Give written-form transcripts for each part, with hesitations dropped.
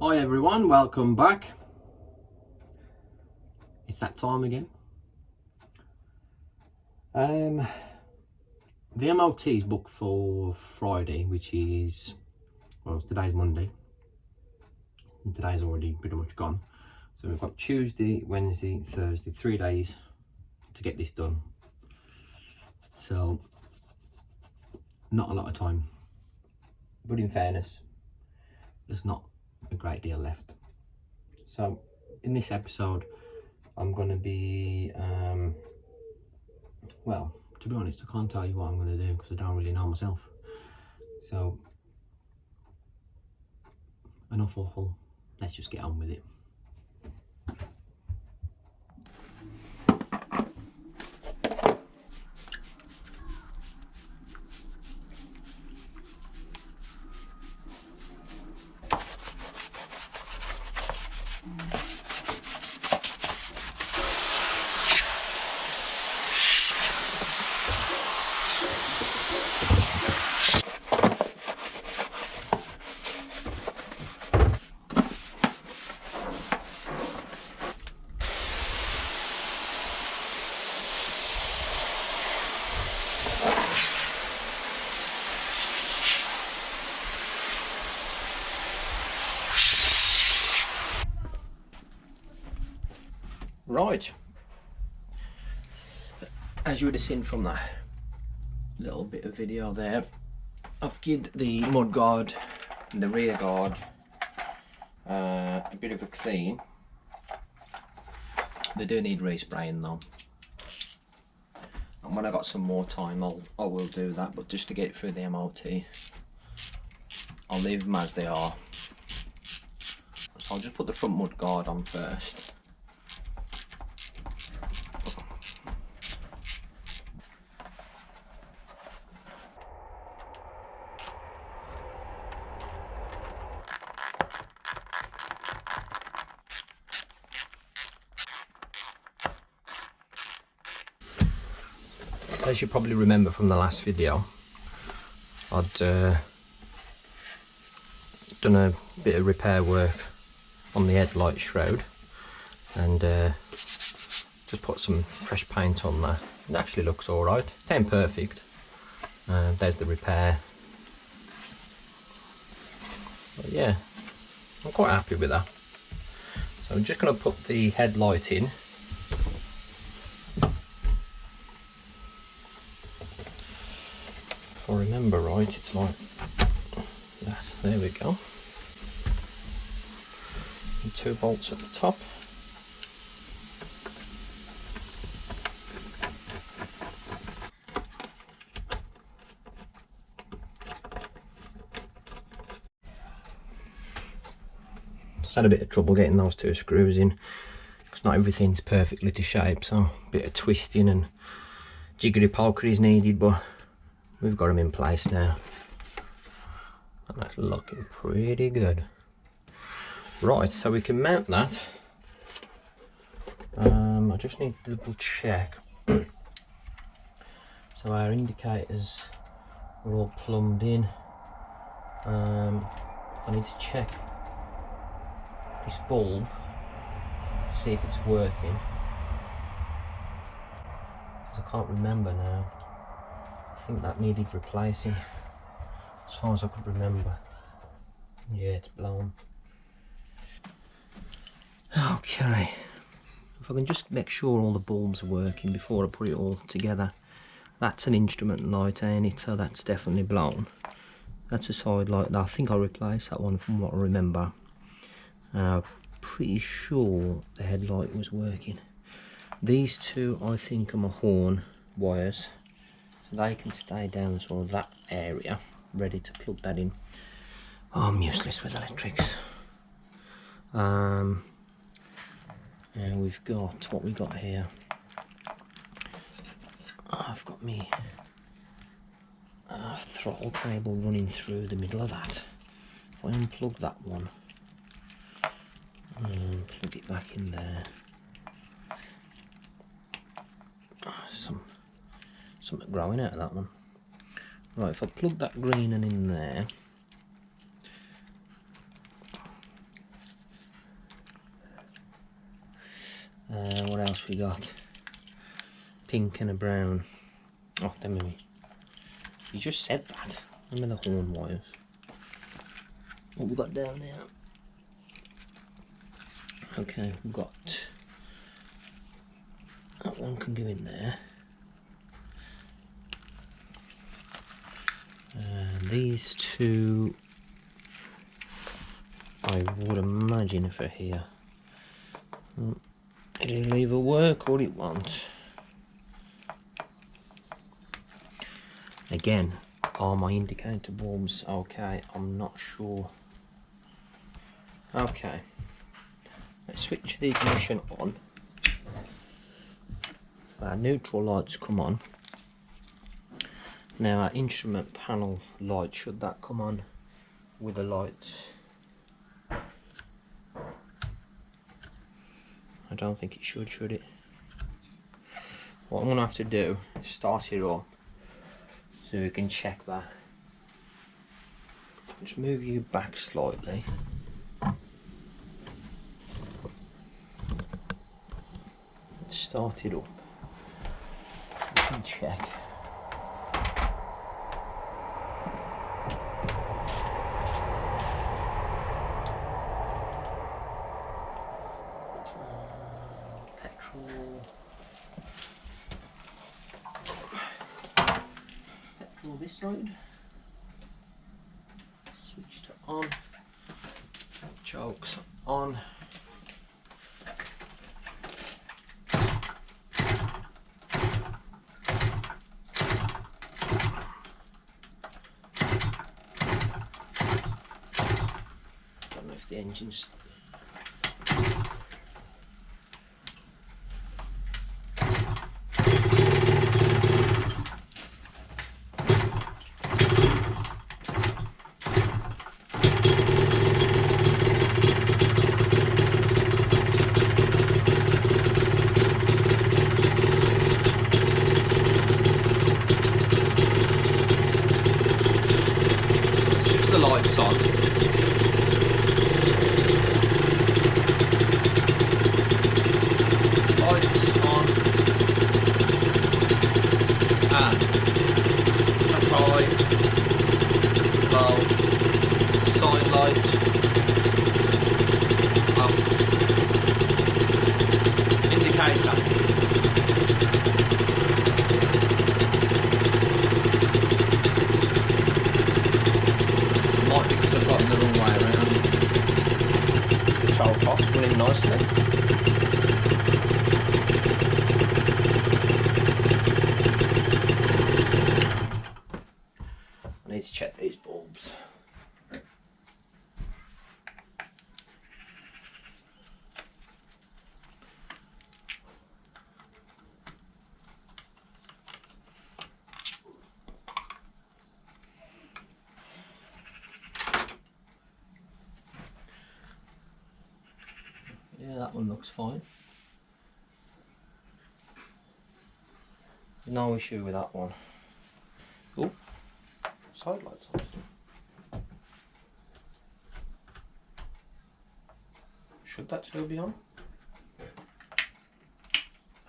Hi everyone, welcome back. It's that time again. The MOT is booked for Friday, which is, well, today's Monday. And today's already pretty much gone. So we've got Tuesday, Wednesday, Thursday, 3 days to get this done. So, not a lot of time. But in fairness, there's not a great deal left. So, in this episode, I'm going to be, well, to be honest, I can't tell you what I'm going to do because I don't really know myself. So, enough awful, let's just get on with it. Right, as you would have seen from that little bit of video there, I've given the mud guard and the rear guard a bit of a clean. They do need respraying though, and when I got some more time I will do that, but just to get it through the MOT I'll leave them as they are. So I'll just put the front mud guard on first. As you probably remember from the last video, I'd done a bit of repair work on the headlight shroud and just put some fresh paint on there. It actually looks alright, it ain't perfect. There's the repair. But yeah, I'm quite happy with that. So I'm just going to put the headlight in. If I remember right, it's like that. There we go. And 2 bolts at the top. Just had a bit of trouble getting those 2 screws in because not everything's perfectly to shape, so a bit of twisting and jiggery pokery is needed, but we've got them in place now and that's looking pretty good. Right, so we can mount that. I just need to double check. So our indicators are all plumbed in. I need to check this bulb, see if it's working. I can't remember now. I think that needed replacing, as far as I could remember. Yeah, it's blown. Okay, if I can just make sure all the bulbs are working before I put it all together. That's an instrument light, ain't it? So that's definitely blown. That's a side light. I think I replaced that one from what I remember. Pretty sure the headlight was working. These 2 I think are my horn wires, so they can stay down sort of that area, ready to plug that in. Oh, I'm useless with electrics. And we've got what we got here. I've got me throttle cable running through the middle of that. If I unplug that one and plug it back in there, something growing out of that one. Right, if I plug that green one in there, else we got? Pink and a brown. Oh, damn me. You just said that. Remember the horn wires. What we got down there? Okay, we've got that one can go in there. And these two, I would imagine, if they're here, it'll either work or it won't. Again, are my indicator bulbs okay? I'm not sure. Okay, let's switch the ignition on. Our neutral lights come on. Now our instrument panel light, should that come on with the lights? I don't think it should it? What I'm going to have to do is start it up so we can check that. Just move you back slightly. Start it up. We can check. Petrol this side. Switch to on. Chokes on. Don't know if the engine's lights on. Lights on. And that's high, low, side light, up, indicator. Because I've gotten the wrong way around. The child box running nicely. I need to check these bulbs. Yeah, that one looks fine. No issue with that one. Oh, side lights on. Should that still be on?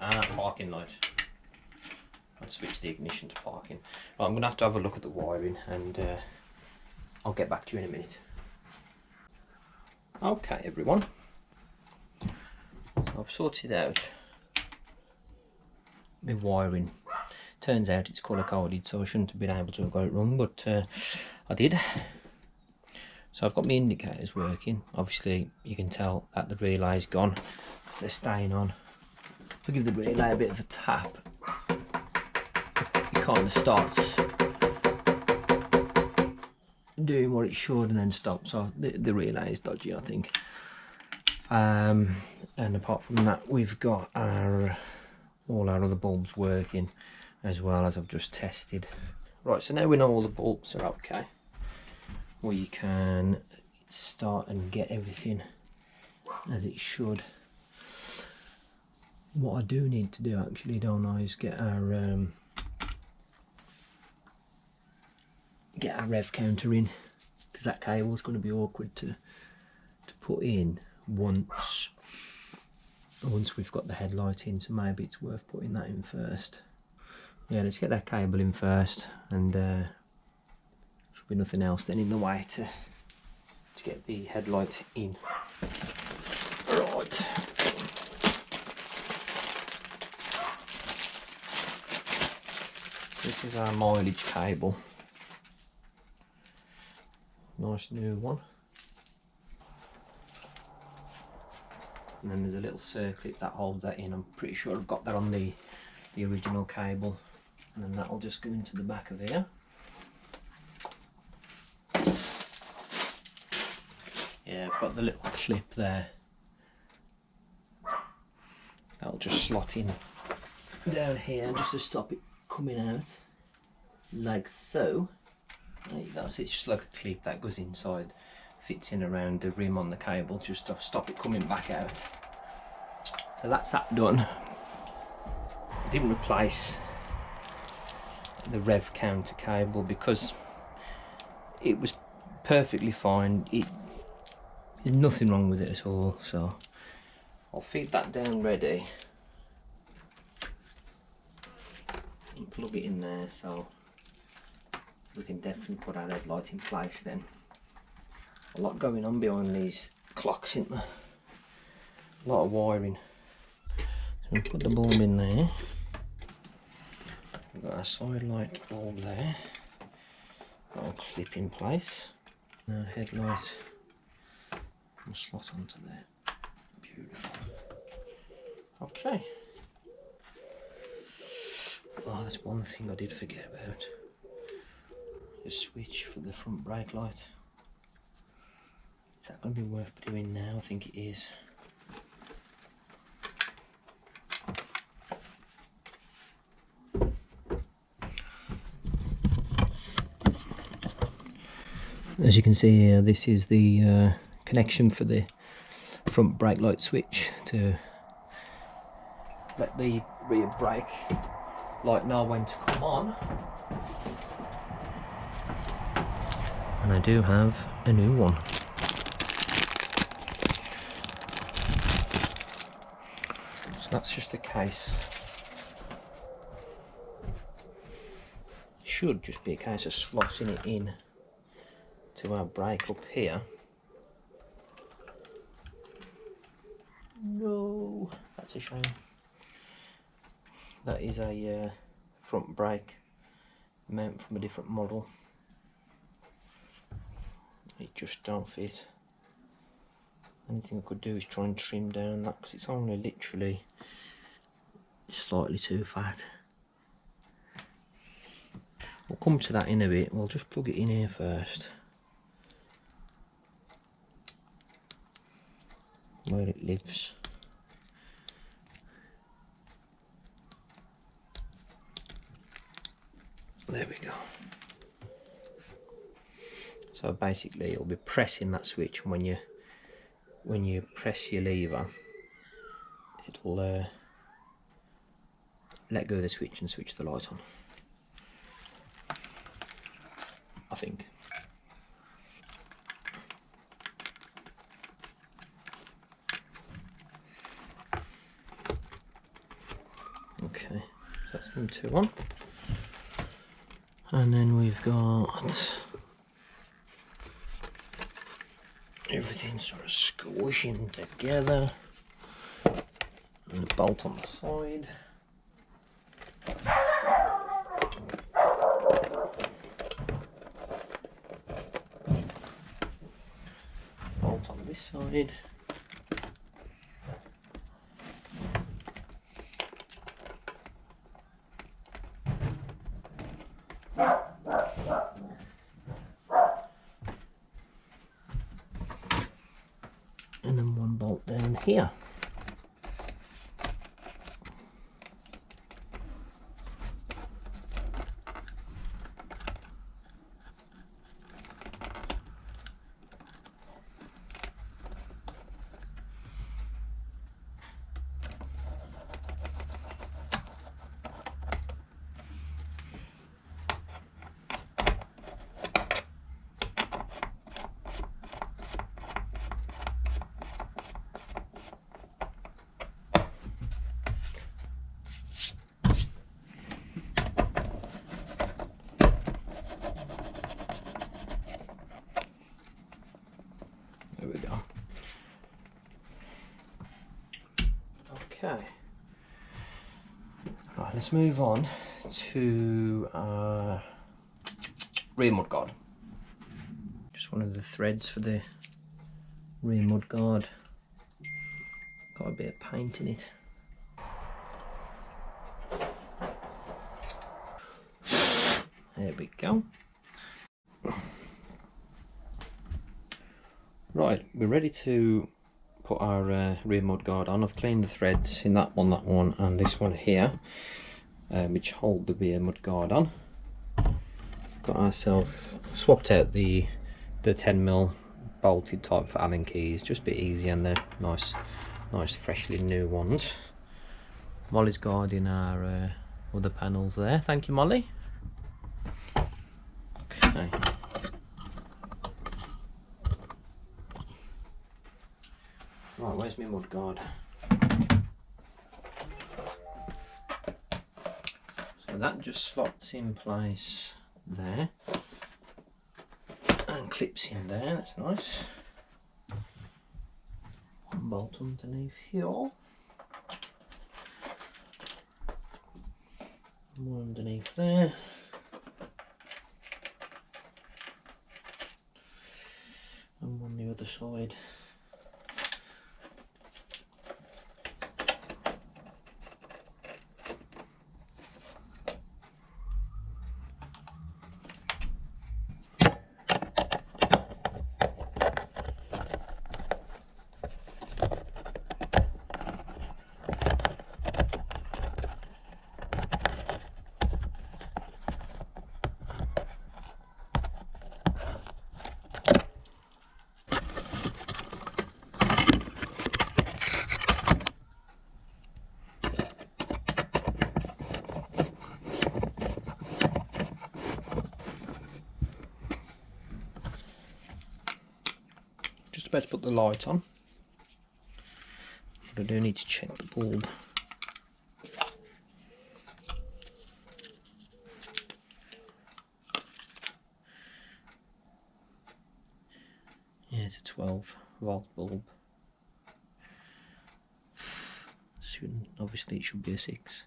Ah, parking light. I'd switch the ignition to parking. Right, I'm going to have a look at the wiring and I'll get back to you in a minute. Okay, everyone. I've sorted out my wiring. Turns out it's colour coded, so I shouldn't have been able to have got it wrong, but I did. So I've got my indicators working. Obviously you can tell that the relay's gone. They're staying on. If I give the relay a bit of a tap, it kind of starts doing what it should and then stops. So the relay is dodgy, I think. And apart from that, we've got all our other bulbs working as well, as I've just tested. Right, so now we know all the bulbs are okay, we can start and get everything as it should. What I do need to do, actually, don't I, is get our rev counter in, because that cable is going to be awkward to put in once once we've got the headlight in, so maybe it's worth putting that in first. Yeah, let's get that cable in first, and should be nothing else then in the way to get the headlight in. Right. This is our mileage cable. Nice new one. And then there's a little circlip that holds that in. I'm pretty sure I've got that on the original cable. And then that'll just go into the back of here. Yeah, I've got the little clip there. That'll just slot in down here just to stop it coming out. Like so. There you go, so it's just like a clip that goes inside, fits in around the rim on the cable just to stop it coming back out. So that's that done. I didn't replace the rev counter cable because it was perfectly fine. There's nothing wrong with it at all, so I'll feed that down ready and plug it in there, so we can definitely put our headlight in place then. A lot going on behind these clocks, isn't there? A lot of wiring. So we put the bulb in there. We've got our side light bulb there. Got a clip in place. Now headlight will slot onto there. Beautiful. Okay. Oh, that's one thing I did forget about. The switch for the front brake light. Is that going to be worth doing now? I think it is. As you can see here, this is the connection for the front brake light switch to let the rear brake light know when to come on. And I do have a new one. So that's just a case. Should just be a case of slotting it in to our brake up here. No, that's a shame. That is a front brake mount from a different model. It just don't fit. Anything I could do is try and trim down that, because it's only literally slightly too fat. We'll come to that in a bit. We'll just plug it in here first, where it lives. There we go. So basically you'll be pressing that switch, and when you press your lever, it'll let go of the switch and switch the light on, I think. Okay, so that's them two on. And then we've got everything sort of squishing together, and the bolt on the side. Bolt on this side. And then one bolt down here. There we go. Okay. Right, let's move on to rear mudguard. Just one of the threads for the rear mudguard. Got a bit of paint in it. There we go. Right, we're ready to put our rear mudguard on. I've cleaned the threads in that one, and this one here, which hold the rear mudguard on. Got ourselves swapped out the 10mm bolted type for Allen keys, just a bit easy, and they're nice freshly new ones. Molly's guarding our other panels there. Thank you, Molly. Okay. Right, where's my mudguard? So that just slots in place there and clips in there. That's nice. One bolt underneath here, one underneath there, and on the other side. Just about to put the light on, but I do need to check the bulb. Yeah, it's a 12-volt bulb. Soon, obviously, it should be a 6.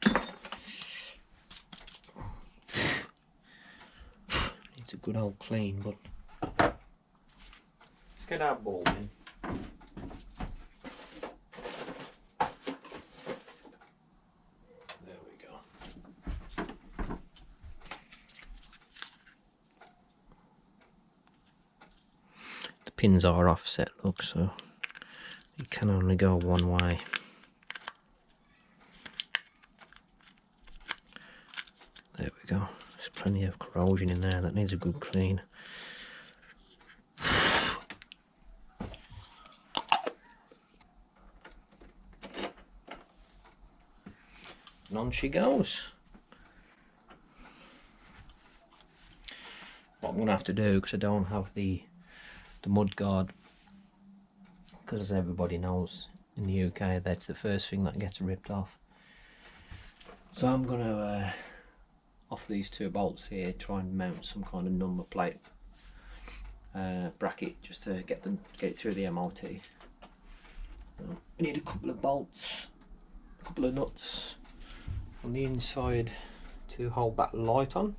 Needs a good old clean, but let's get our bulb in. There we go. The pins are offset, look, so it can only go one way. There we go. There's plenty of corrosion in there. That needs a good clean. And on she goes. What I'm going to have to do, because I don't have the mudguard, because as everybody knows in the UK, that's the first thing that gets ripped off. So I'm going to, off these 2 bolts here, try and mount some kind of number plate bracket just to get it through the MOT. We need a couple of bolts, a couple of nuts on the inside to hold that light on.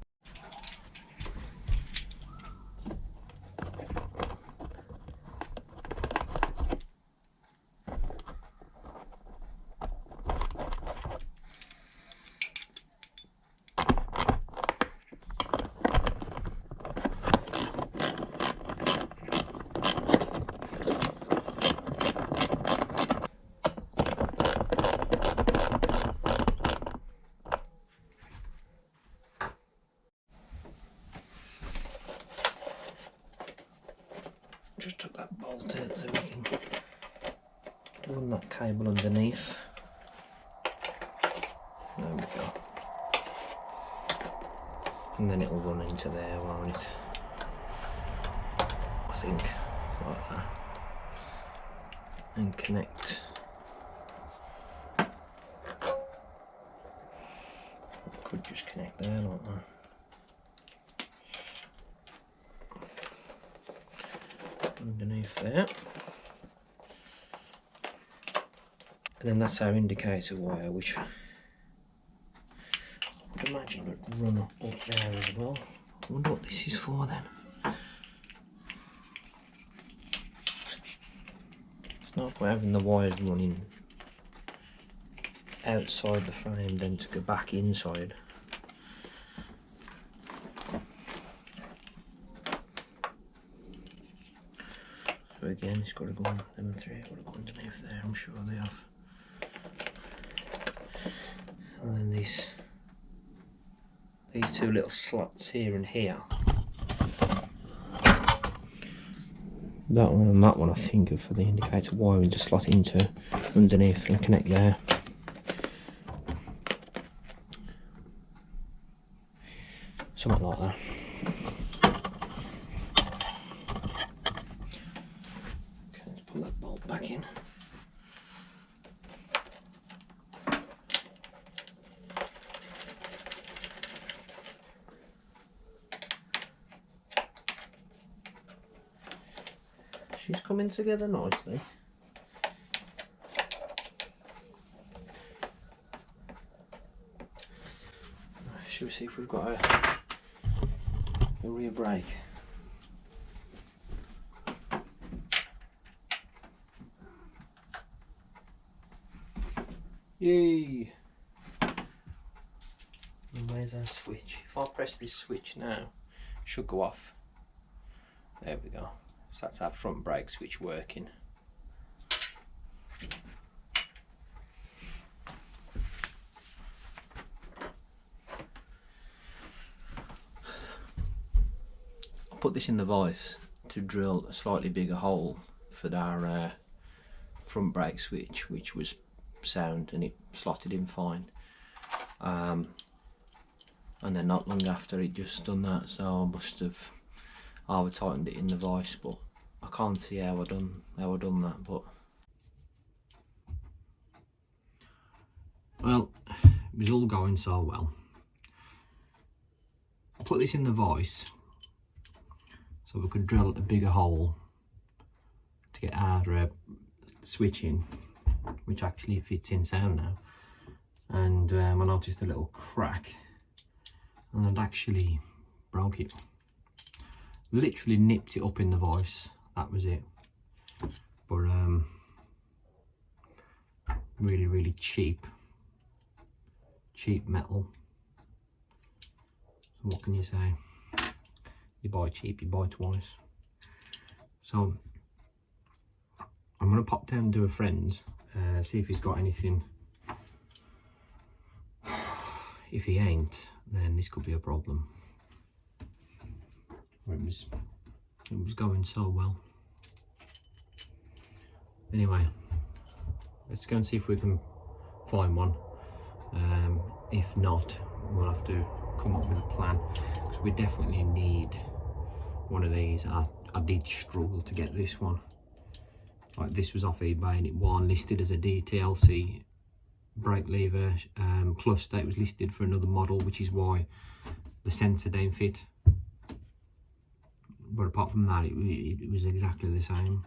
Just took that bolt out so we can run that cable underneath. There we go. And then it'll run into there, won't it? I think, like that. And connect. Could just connect there like that. Underneath there. And then that's our indicator wire, which I would imagine would run up there as well. I wonder what this is for then. It's not point having the wires running outside the frame then to go back inside. So again, it's got to go on, them three have got to go underneath there, I'm sure they have. And then these two little slots here and here. That one and that one I think are for the indicator wiring to slot into underneath and connect there. Something like that. Okay, let's pull that bolt back in. She's coming together nicely. Should we see if we've got a rear brake? Yay! And where's our switch? If I press this switch now, it should go off. There we go. So that's our front brake switch working. I put this in the vise to drill a slightly bigger hole for our front brake switch, which was sound and it slotted in fine. And then not long after it just done that, so I must have over tightened it in the vise, but I can't see how I done that. But well, it was all going so well. I put this in the vise so we could drill a bigger hole to get our switch in, which actually fits in sound now. And I noticed a little crack, and I'd actually broke it. Literally nipped it up in the vise, that was it. But really cheap metal. So what can you say? You buy cheap, you buy twice. So I'm gonna pop down to a friend's, see if he's got anything. If he ain't, then this could be a problem. It was going so well. Anyway, let's go and see if we can find one. If not, we'll have to come up with a plan, because we definitely need one of these. I did struggle to get this one. Like, this was off eBay and it wasn't listed as a DT125LC brake lever cluster. It was listed for another model, which is why the sensor didn't fit. But apart from that, it was exactly the same.